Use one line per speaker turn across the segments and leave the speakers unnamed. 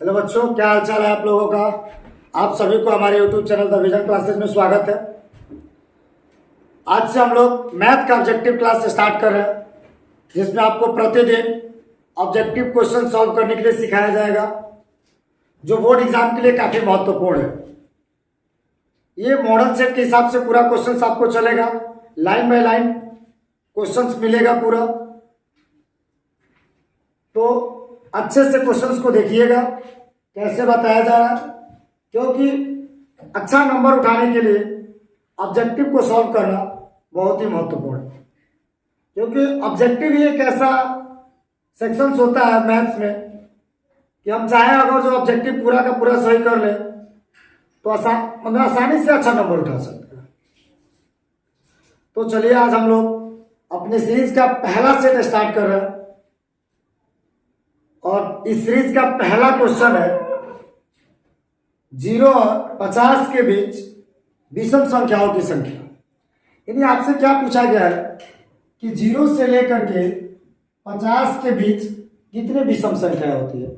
Hello बच्चों, क्या हाल चाल है आप लोगों का। आप सभी को हमारे YouTube channel the vision classes में स्वागत है। आज से हम लोग मैथ का ऑब्जेक्टिव क्लास स्टार्ट कर रहे हैं, जिसमें आपको प्रतिदिन ऑब्जेक्टिव क्वेश्चन सॉल्व करने के लिए सिखाया जाएगा, जो बोर्ड एग्जाम के लिए काफी महत्वपूर्ण है। ये मॉडल सेट के हिसाब से पूरा क्वेश्चन आपको चलेगा, लाइन बाय लाइन क्वेश्चन मिलेगा पूरा। तो अच्छे से क्वेश्चंस को देखिएगा कैसे बताया जा रहा है, क्योंकि अच्छा नंबर उठाने के लिए ऑब्जेक्टिव को सॉल्व करना बहुत ही महत्वपूर्ण है। क्योंकि ऑब्जेक्टिव ही एक ऐसा सेक्शंस होता है मैथ्स में कि हम चाहें अगर जो ऑब्जेक्टिव पूरा का पूरा सही कर ले तो आसानी से अच्छा नंबर उठा सकते हैं। तो चलिए आज हम लोग अपने सीरीज का पहला सेट स्टार्ट कर रहे हैं, और इस सीरीज का पहला क्वेश्चन है 0 और 50 के बीच विषम संख्याओं की संख्या। यानी आपसे क्या पूछा गया है कि 0 से लेकर के 50 के बीच कितने विषम संख्या होती है।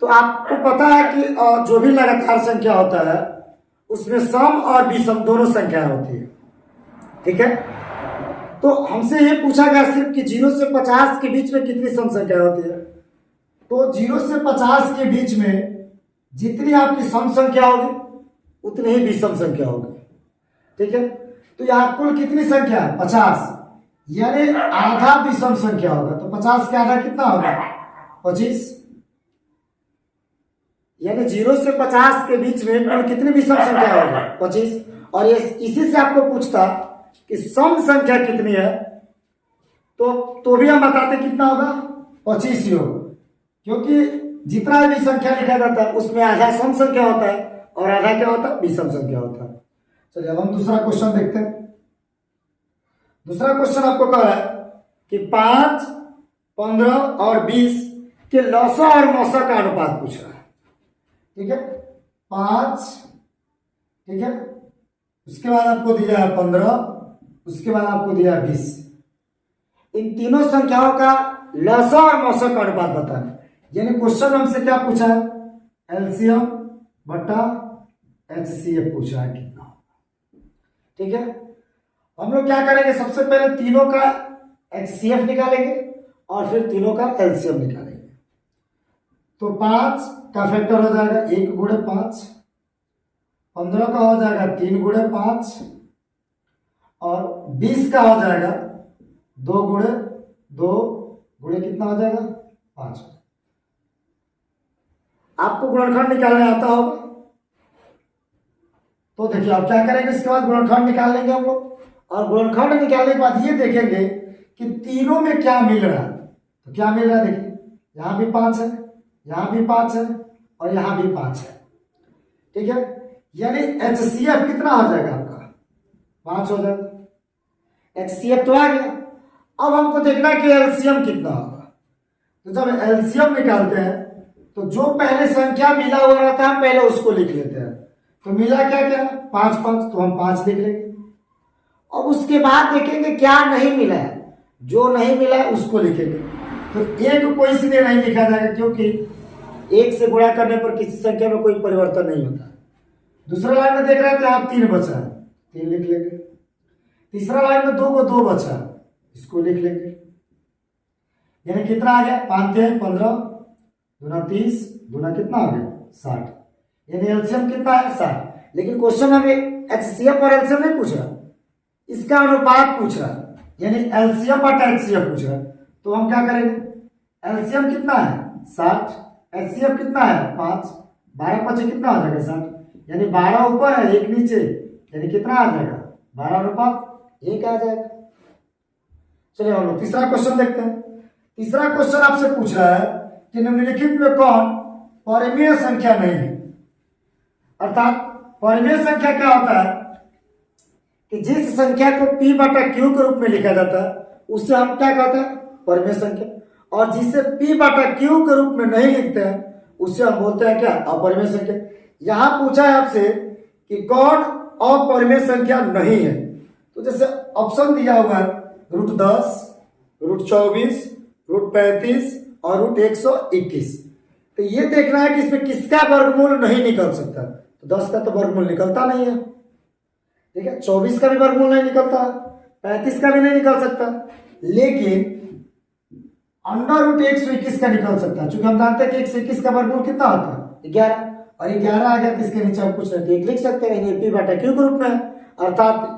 तो आपको पता है कि जो भी लगातार संख्या होता है उसमें सम और विषम दोनों संख्याएं होती है, ठीक है। तो हमसे ये पूछा गया सिर्फ कि 0 से 50 के बीच में कितनी सम संख्या होती है। तो 0 से 50 के बीच में जितनी आपकी सम संख्या होगी उतनी ही विषम संख्या होगी, ठीक है। तो यहाँ कुल कितनी संख्या है 50, यानी आधा विषम संख्या होगा। तो 50 का आधा कितना होगा 25, यानी 0 से 50 के बीच में कुल कितनी विषम संख्या होगी 25। और ये इसी से आपको पूछता कि सम संख्या कितनी है, तो भी हम बताते कितना होगा 25 ही होगा, क्योंकि जितना भी संख्या लिखा जाता है उसमें आधा सम संख्या होता है और आधा क्या होता है विषम संख्या होता है। चलिए अब हम दूसरा क्वेश्चन देखते हैं। दूसरा क्वेश्चन आपको कह रहा है कि 5, 15 और 20 के लौसा और मौसा का अनुपात पूछ रहा है, ठीक है। 5, ठीक है, उसके बाद आपको दिया है 15, उसके बाद आपको दिया है 20। इन तीनों संख्याओं का लौसा और मौसा का अनुपात बताना है। यानी क्वेश्चन हमसे क्या पूछा है, एलसीएम बटा एचसीएफ पूछा है कितना होगा, ठीक है। हम लोग क्या करेंगे, सबसे पहले तीनों का एचसीएफ निकालेंगे और फिर तीनों का एलसीएम निकालेंगे। तो 5 का फैक्टर हो जाएगा 1 गुणे 5, 15 का हो जाएगा 3 गुणे 5 और 20 का हो जाएगा 2 गुणे 2 गुणे कितना हो जाएगा 5। आपको गुणनखंड निकालने आता होगा, तो देखिए आप क्या करेंगे, इसके बाद गुणनखंड निकाल लेंगे हम लोग। और गुणनखंड निकालने के बाद ये देखेंगे कि तीनों में क्या मिल रहा है। तो क्या मिल रहा है, देखिए यहां भी 5 है, यहां भी 5 है और यहां भी 5 है, ठीक है। यानी एचसीएफ कितना हो जाएगा आपका 5 हो जाएगा। एचसीएफ तो आ गया। अब हमको देखना कि एलसीएम कितना होगा। तो जब एलसीएम निकालते हैं तो जो पहले संख्या मिला हुआ रहता है पहले उसको लिख लेते हैं। तो मिला क्या क्या 5 5, तो हम 5 लिख लेंगे। अब उसके बाद देखेंगे क्या नहीं मिला है, जो नहीं मिला है उसको लिखेंगे। तो 1 को इसलिए नहीं लिखा जाएगा क्योंकि 1 से गुणा करने पर किसी संख्या में कोई परिवर्तन नहीं होता। दूसरा लाइन में देख रहे थे आप 3 बचा है, 3 लिख लेंगे। तीसरा लाइन में 2 को 2 बचा, इसको लिख लेंगे। यानी कितना आ गया 5 × 15 दूना 30 दूना कितना आ गया 60। यानी एलसीएम कितना है 60। लेकिन क्वेश्चन हमें एचसीएफ और एलसीएम नहीं पूछ रहा, इसका अनुपात पूछ रहा है, यानी एलसीएम और एचसीएफ पूछ रहा है। तो हम क्या करेंगे, एलसीएम कितना है 60, एचसीएफ कितना है 5, 12 5 कितना आ जाएगा 60। यानी 12 ऊपर है 1 नीचे, यानी कितना आ जाएगा 12 अनुपात 1 आ जाएगा। चलिए हम लोग तीसरा क्वेश्चन देखते हैं। तीसरा क्वेश्चन आपसे पूछ रहा है कि निम्नलिखित में कौन परिमेय संख्या नहीं है। अर्थात परिमेय संख्या क्या होता है कि जिस संख्या को p बटा q के रूप में लिखा जाता है उससे हम क्या कहते हैं परिमेय संख्या, और जिसे p बटा q के रूप में नहीं लिखते हैं उससे हम बोलते हैं क्या अपरिमेय संख्या। यहां पूछा है आपसे कि कौन अपरिमेय संख्या नहीं है। तो जैसे ऑप्शन दिया हुआ है √10, √24, √35 और √121। तो ये देखना है कि इसमें किसका वर्गमूल नहीं निकल सकता। तो 10 का तो वर्गमूल निकलता नहीं है, ठीक है। 24 का भी वर्गमूल नहीं निकलता, 35 का भी नहीं निकल सकता, लेकिन √121 का निकल सकता है। चूंकि हम जानते हैं कि 121 का वर्गमूल कितना होता है 11, और 11 आ गया तो इसके नीचे हम कुछ नहीं लिख सकते हैं, P/Q ग्रुप में है, अर्थात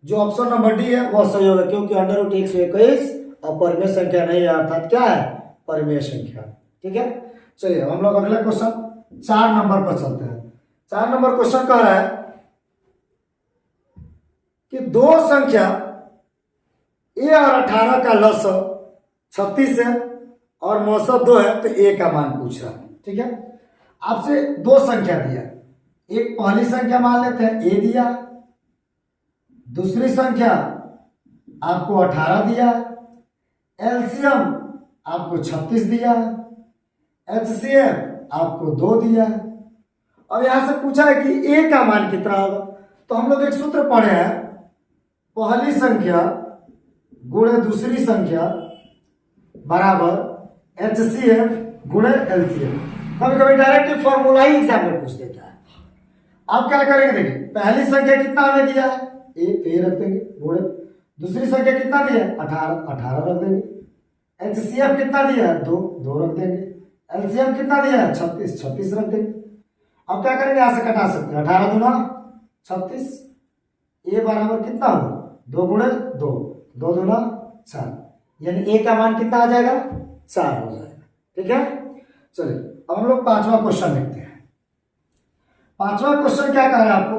जो ऑप्शन नंबर डी है वह सही होगा, क्योंकि √121 और परिमेय संख्या नहीं है, अर्थात क्या है, परिमेय संख्या, ठीक है। चलिए हम लोग अगला क्वेश्चन 4 नंबर पर चलते हैं। 4 नंबर क्वेश्चन कह रहा है कि दो संख्या a और 18 का लसाअ 36 है और मौसम 2 है, तो a का मान पूछ रहा है, ठीक है। आपसे दो संख्या दिया, एक पहली संख्या मान लेते हैं a दिया, दूसरी संख्या आपको 18 दिया, एलसीएम आपको 36 दिया, एचसीएफ आपको 2 दिया। अब यहां से पूछा है कि a का मान कितना होगा। तो हम लोग एक सूत्र पढ़े हैं, पहली संख्या गुणे दूसरी संख्या बराबर एचसीएफ गुणे एलसीएम। कभी कभी डायरेक्ट फॉर्मूला ही एग्जाम में पूछ देता है। आप क्या करेंगे, देखिए पहली संख्या कितना हमें दिया है, ए रख देंगे गुणे, दूसरी संख्या कितना दिया है 18 रख देंगे, एचसीएफ कितना दिया है 2 रख देंगे, एलसीएम कितना दिया है 36 रख देंगे। अब क्या करेंगे, यहां से कटा सकते हैं, 18 दूना 36, ए बराबर कितना होगा 2 गुणे 2, 2 दूना 4, यानी ए का मान कितना आ जाएगा 4 हो जाएगा, ठीक है। चलिए अब हम लोग 5वां क्वेश्चन देखते हैं। 5वां क्वेश्चन क्या कह रहा है आपको,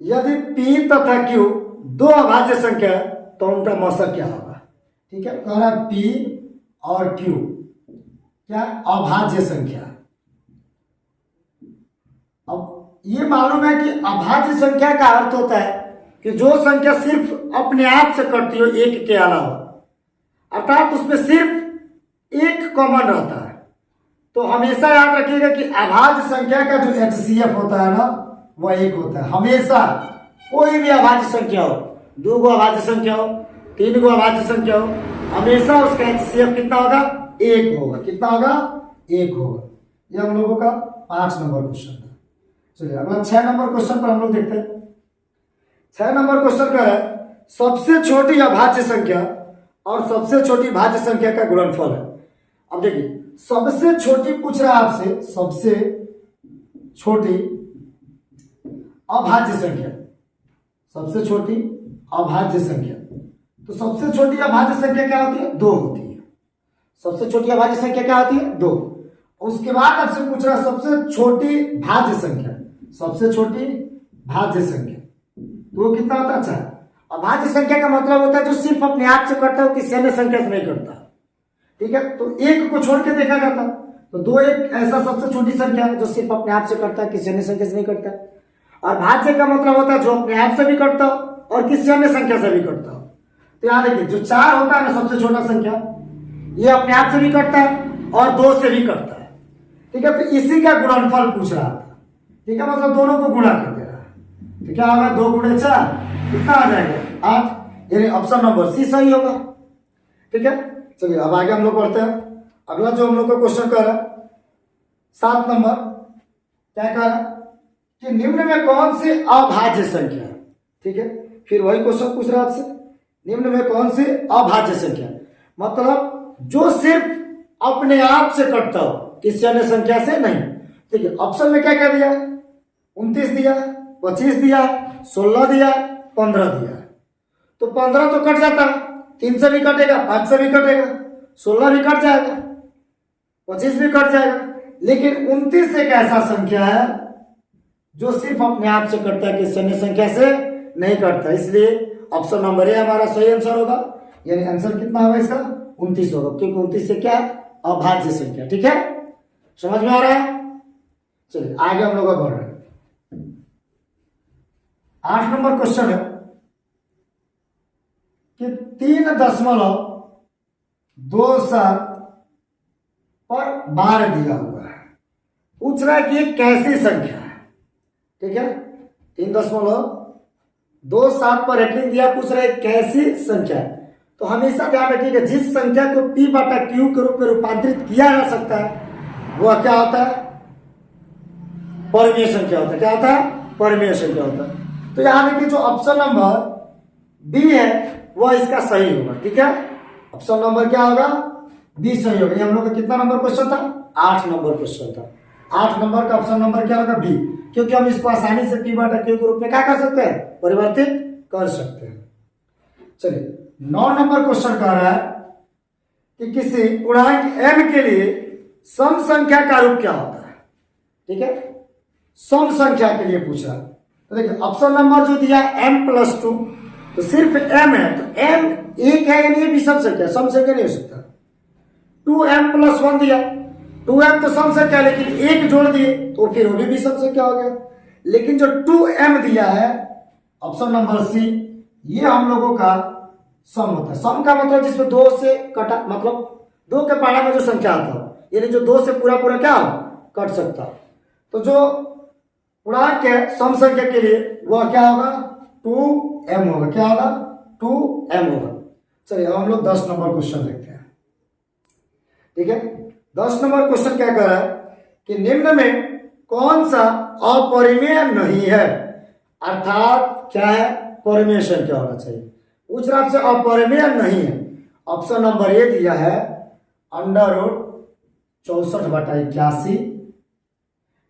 यदि P तथा Q दो अभाज्य संख्या है तो उनका मौसक क्या होगा, ठीक है। कह रहा है P और Q क्या अभाज्य संख्या। अब ये मालूम है कि अभाज्य संख्या का अर्थ होता है कि जो संख्या सिर्फ अपने आप से कटती हो एक के अलावा, अर्थात उसमें सिर्फ एक कॉमन रहता है। तो हमेशा याद रखिएगा कि अभाज्य संख्या का जो एचसीएफ होता है ना वह 1 होता है हमेशा। कोई भी अभाज्य संख्या हो, 2 गो अभाज्य संख्या हो, 3 गो अभाज्य संख्या हो, हमेशा उसका एचसीएफ कितना होगा 1 होगा। कितना होगा 1 होगा। ये हम लोगों का 5 नंबर क्वेश्चन है। चलिए अगला 6 नंबर क्वेश्चन पर हम लोग देखते हैं। 6 नंबर क्वेश्चन का है सबसे छोटी अभाज्य संख्या और सबसे छोटी भाज्य संख्या का गुणनफल है। अब देखिए सबसे छोटी पूछ रहा है आपसे, सबसे छोटी अभाज्य संख्या, सबसे छोटी अभाज्य संख्या। तो सबसे छोटी अभाज्य संख्या क्या होती है 2 होती है। सबसे छोटी अभाज्य संख्या क्या होती है 2। उसके बाद आपसे पूछ रहा है सबसे छोटी भाज्य संख्या, सबसे छोटी भाज्य संख्या तो वो कितना होता है 4। अभाज्य संख्या का मतलब होता है जो सिर्फ अपने आप से करता है, किसी अन्य संख्या से नहीं करता, ठीक है। तो 1 को छोड़ के देखा जाता, तो 2 एक ऐसा सबसे छोटी संख्या है जो सिर्फ अपने आप से करता है, किसी अन्य संख्या से नहीं करता। और भाज्य का मतलब होता है जो अपने आप से भी करता हो और किसी अन्य संख्या से भी करता हो। तो यहाँ देखिए जो 4 होता है ना सबसे छोटा संख्या, ये अपने आप से भी करता है और 2 से भी करता है, ठीक है। तो इसी का गुणनफल पूछ रहा था, ठीक है, मतलब दोनों को गुणा कर दे रहा है। तो क्या होगा 2 गुणे 4 कितना आ जाएगा 8, यानी ऑप्शन नंबर सी सही होगा, ठीक है। चलिए अब आगे हम लोग बढ़ते हैं। अगला जो हम लोग का क्वेश्चन कर रहा है 7 नंबर, क्या कह रहा है कि निम्न में कौन सी अभाज्य संख्या, ठीक है। फिर वही क्वेश्चन पूछ रहा है आपसे, निम्न में कौन सी अभाज्य संख्या, मतलब जो सिर्फ अपने आप से कटता हो, किसी अन्य संख्या से नहीं, ठीक है। ऑप्शन में क्या क्या दिया 29 दिया, 25 दिया, 16 दिया, 15 दिया। तो 15 तो कट जाता है, 3 से भी कटेगा, 5 से भी कटेगा, 16 भी कट जाएगा, 25 भी कट जाएगा, लेकिन 29 एक ऐसा संख्या है जो सिर्फ अपने आप से कटता है, किसी अन्य संख्या से नहीं कटता। इसलिए ऑप्शन नंबर ए हमारा सही आंसर होगा, यानी आंसर कितना होगा इसका 29 होगा, क्योंकि 29 से क्या अभाज्य संख्या, ठीक है। समझ में आ रहा है। चलिए आगे हम लोग बढ़ रहे हैं। 8 नंबर क्वेश्चन है कि 3.27 पर 12 दिया हुआ है, पूछ रहा है कि ये कैसी संख्या है, ठीक है। 3.27 पर रेटिंग दिया, पूछ रहा है कैसी संख्या है। तो हमेशा ध्यान रखिएगा जिस संख्या को p बटा q के रूप में रूपांतरित किया जा सकता है वह क्या होता है, परिमेय संख्या होता है। क्या होता है, परिमेय संख्या होता है। तो यहां देखिए जो ऑप्शन नंबर बी है वह इसका सही होगा। ठीक है, ऑप्शन नंबर क्या होगा, बी सही होगा। ये हम लोग का कितना नंबर क्वेश्चन था, 8 नंबर क्वेश्चन था। 8 नंबर का ऑप्शन नंबर क्या होगा, बी, क्योंकि हम इसको आसानी से p बटा q के रूप में क्या कर सकते हैं, परिवर्तित कर सकते हैं। चलिए 9 नंबर क्वेश्चन कह रहा है कि किसी पूर्णांक m के लिए सम संख्या का रूप क्या होता है। ठीक है, सम संख्या के लिए पूछ रहा है। तो देखिए ऑप्शन नंबर जो दिया m+2, तो सिर्फ m है, तो m एक है यानी ये भी सम संख्या, सम संख्या नहीं हो सकता। 2m+1 दिया, 2m तो सम संख्या, लेकिन एक जोड़ दिए तो फिर वो भी सम संख्या हो गया। लेकिन जो 2m दिया है ऑप्शन नंबर सी, ये हम लोगों का सम होता है। सम का मतलब जिसमें 2 से कटा, मतलब 2 के पारा में जो संख्या आता हो, यानी जो 2 से पूरा पूरा क्या हो, कट सकता। तो जो पूर्णांक है सम संख्या के लिए वह क्या होगा, 2m होगा। क्या होगा, 2m होगा। चलिए अब हम लोग 10 नंबर क्वेश्चन देखते हैं। ठीक है, 10 नंबर क्वेश्चन क्या कह रहा है कि निम्न में कौन सा अपरिमेय नहीं है, अर्थात क्या है, परिमेय संख्या होना चाहिए। पूछ रहा आपसे अपरिमेय नहीं है। ऑप्शन नंबर ए दिया है √64/81।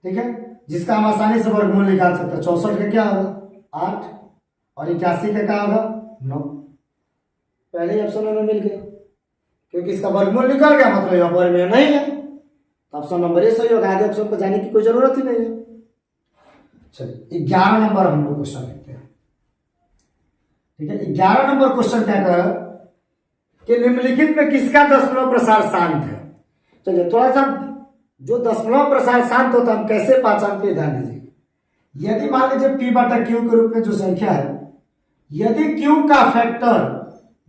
ठीक है, जिसका हम आसानी से वर्गमूल निकाल सकते हैं। 64 का क्या होगा 8 और 81 का क्या होगा 9। पहले ही ऑप्शन में मिल गया, क्योंकि इसका वर्गमूल निकल गया, मतलब यह परिमेय नहीं है। तो ऑप्शन नंबर ए सही होगा, आगे ऑप्शन पर जाने की कोई जरूरत ही नहीं है। चलिए 11 नंबर हम लोग क्वेश्चन देखते हैं। ठीक है, 11 नंबर क्वेश्चन क्या कह कि निम्नलिखित में किसका दशमलव प्रसार शांत है। चलिए थोड़ा सा जो दशमलव प्रसार शांत होता है हम कैसे पहचान पे ध्यान दीजिए। यदि मान लीजिए p बटा q के रूप में जो संख्या है, यदि q का फैक्टर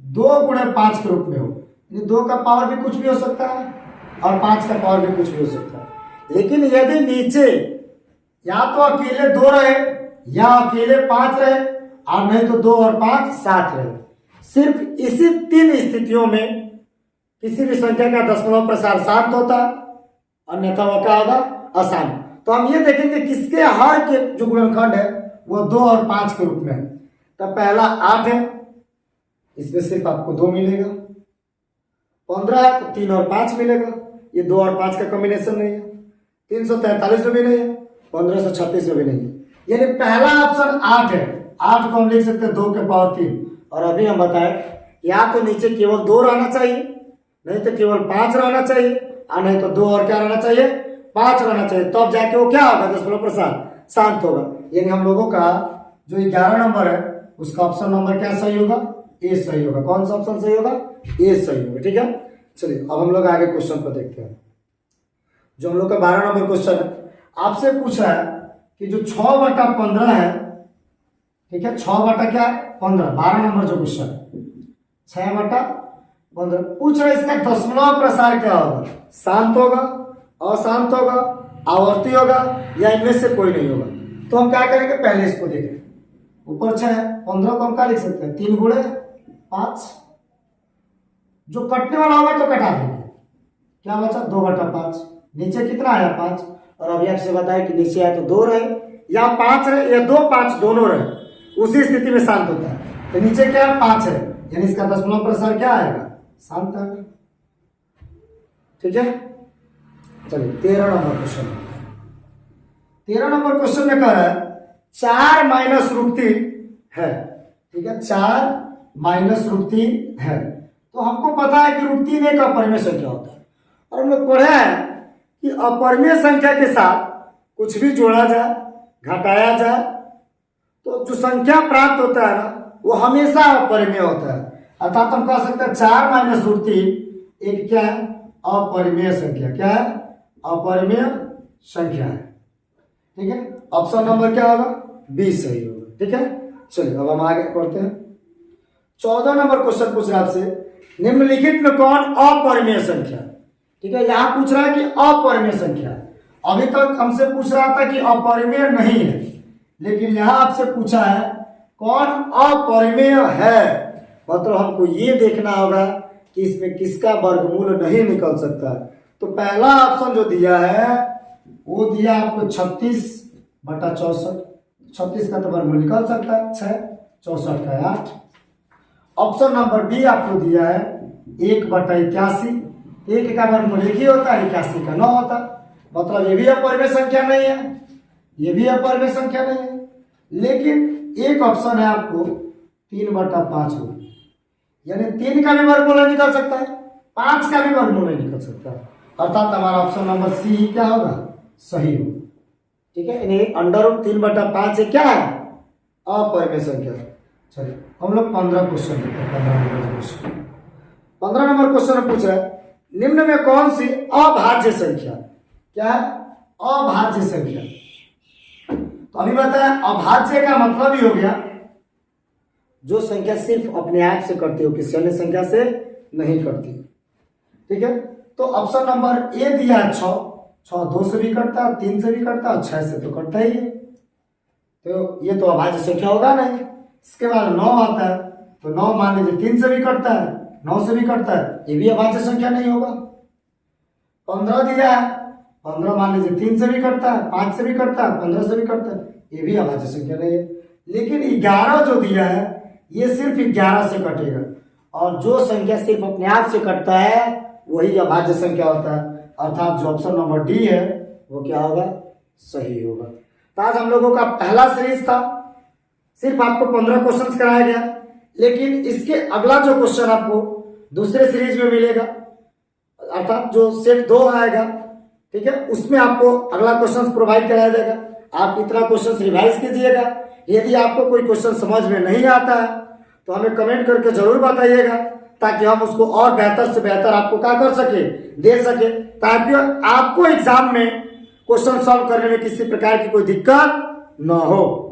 2 × 5 के रूप में हो, 2 का पावर भी कुछ भी हो सकता है और 5 का पावर भी कुछ भी हो सकता है। लेकिन यदि नीचे या तो अकेले 2 रहे या अकेले 5 रहे, और नहीं तो 2 और 5 7 रहे, सिर्फ इसी 3 स्थितियों में किसी भी संख्या का दशमलव प्रसार शांत होता है, अन्यथा वो क्या होगा, अशांत। तो हम ये देखेंगे किसके हर के जो गुणनखंड है वो 2 और 5 के रूप में है। तो पहला 8 है, इसमें सिर्फ आपको 2 मिलेगा। 15 है तो 3 और 5 मिलेगा, ये 2 और 5 का कॉम्बिनेशन नहीं है। 343 में भी नहीं है, 1536 में भी नहीं है। यानी पहला ऑप्शन 8 है। 8 को हम लिख सकते हैं 2 के पावर 3। और अभी हम बताएं या तो नीचे केवल 2 रहना चाहिए, नहीं तो केवल 5 रहना चाहिए, और नहीं तो 2 और क्या रहना चाहिए, 5 रहना चाहिए। तब जाके वो क्या होगा, दशमलव प्रसार शांत होगा। यानी हम लोगों का जो 11 नंबर है उसका ऑप्शन नंबर क्या सही होगा, ए सही होगा। कौन सा ऑप्शन सही होगा, ए सही होगा। ठीक है, चलिए अब हम लोग आगे क्वेश्चन पर देखते हैं। जो हम लोग का 12 नंबर क्वेश्चन है, आपसे पूछ रहा है कि जो 6/15 है, ठीक है, 6 क्या 15, 12 नंबर जो क्वेश्चन है 6/15 पूछ रहा है, इसका दशमलव प्रसार क्या होगा, शांत होगा, अशांत होगा, आवर्ती होगा, या इनमें से कोई नहीं होगा। तो हम क्या करेंगे, पहले इसको देखें। ऊपर 6 है, 15 को हम क्या लिख सकते हैं, 3 × 5। जो कटने वाला होगा तो कटा देंगे, क्या बचा 2/5। नीचे कितना आया 5, और अभी आपसे बताया कि नीचे आया तो 2 रहे या 5 रहे या 2 5 दोनों रहे, उसी स्थिति में शांत होता है। तो नीचे क्या है 5 है, यानी इसका दशमलव प्रसार क्या आएगा, शांत आएगा। ठीक है, चलिए 13 नंबर क्वेश्चन। 13 नंबर क्वेश्चन में कह रहा है 4 - √3 है। ठीक है, 4 - √3 है। तो हमको पता है कि √3 एक अपरिमेय संख्या होता है, और हम लोग पढ़े हैं कि अपरिमेय संख्या के साथ कुछ भी जोड़ा जाए, घटाया जाए, तो जो संख्या प्राप्त होता है ना वो हमेशा अपरिमेय होता है। अर्थात हम कह सकते हैं 4 - √3 एक क्या है, अपरिमेय संख्या। क्या है, अपरिमेय संख्या है। ठीक है, ऑप्शन नंबर क्या होगा, बी सही होगा। ठीक है, चलिए अब हम आगे पढ़ते हैं। 14 नंबर क्वेश्चन पूछ रहा है आपसे, निम्नलिखित में कौन अपरिमेय संख्या। ठीक है, यहां पूछ रहा है कि अपरिमेय संख्या। अभी तक हमसे पूछ रहा था कि अपरिमेय नहीं है, लेकिन यहां आपसे पूछा है कौन अपरिमेय है। मतलब हमको ये देखना होगा कि इसमें किसका वर्गमूल नहीं निकल सकता है। तो पहला ऑप्शन जो दिया है वो दिया आपको 36/64। 36 का तो वर्गमूल निकल सकता है 6, 64 का 8। ऑप्शन नंबर बी आपको दिया है 1/81। 1 का वर्गमूल 1 ही होता है, 81 का 9 होता है। मतलब ये भी अपरिमेय संख्या नहीं है, ये भी अपरिमेय संख्या नहीं है। लेकिन एक ऑप्शन है आपको 3/5 होगा, यानी 3 का भी वर्गमूल नहीं निकल सकता है, 5 का भी वर्गमूल नहीं निकल सकता है। अर्थात हमारा ऑप्शन नंबर सी ही क्या होगा, सही होगा। ठीक है, यानी √3/5 से क्या है, अपरिमेय संख्या। चलिए हम लोग 15 क्वेश्चन देखते हैं। 15 नंबर क्वेश्चन में पूछ रहा है निम्न में कौन सी अभाज्य संख्या, क्या है, अभाज्य संख्या। तो अभी बताया अभाज्य का मतलब ही हो गया जो संख्या सिर्फ अपने आप से करती हो, किसी अन्य संख्या से नहीं करती। ठीक है, तो ऑप्शन नंबर ए दिया है 6। 6 2 से भी करता है, 3 से भी करता है, 6 से तो करता ही है, तो ये तो अभाज्य संख्या होगा नहीं। इसके बाद 9 आता है, तो 9 मान लीजिए 3 से भी करता है, 9 से भी करता है, ये भी अभाज्य संख्या नहीं होगा। 15 दिया है, 15 मान लीजिए 3 से भी करता है, 5 से भी करता है, 15 से भी करता है, ये भी अभाज्य संख्या नहीं है। लेकिन 11 जो दिया है ये सिर्फ 11 से कटेगा, और जो संख्या सिर्फ अपने आप से कटता है वही अभाज्य संख्या होता है। अर्थात जो ऑप्शन नंबर डी है वो क्या होगा, सही होगा। तो आज हम लोगों का पहला सीरीज था, सिर्फ आपको 15 क्वेश्चन कराया गया, लेकिन इसके अगला जो क्वेश्चन आपको दूसरे सीरीज में मिलेगा, अर्थात जो सेट 2 आएगा, ठीक है, उसमें आपको अगला क्वेश्चन प्रोवाइड कराया जाएगा। आप इतना क्वेश्चन रिवाइज कीजिएगा। यदि आपको कोई क्वेश्चन समझ में नहीं आता है तो हमें कमेंट करके जरूर बताइएगा, ताकि हम उसको और बेहतर से बेहतर आपको क्या कर सके, दे सके, ताकि आपको एग्जाम में क्वेश्चन सॉल्व करने में किसी प्रकार की कोई दिक्कत ना हो।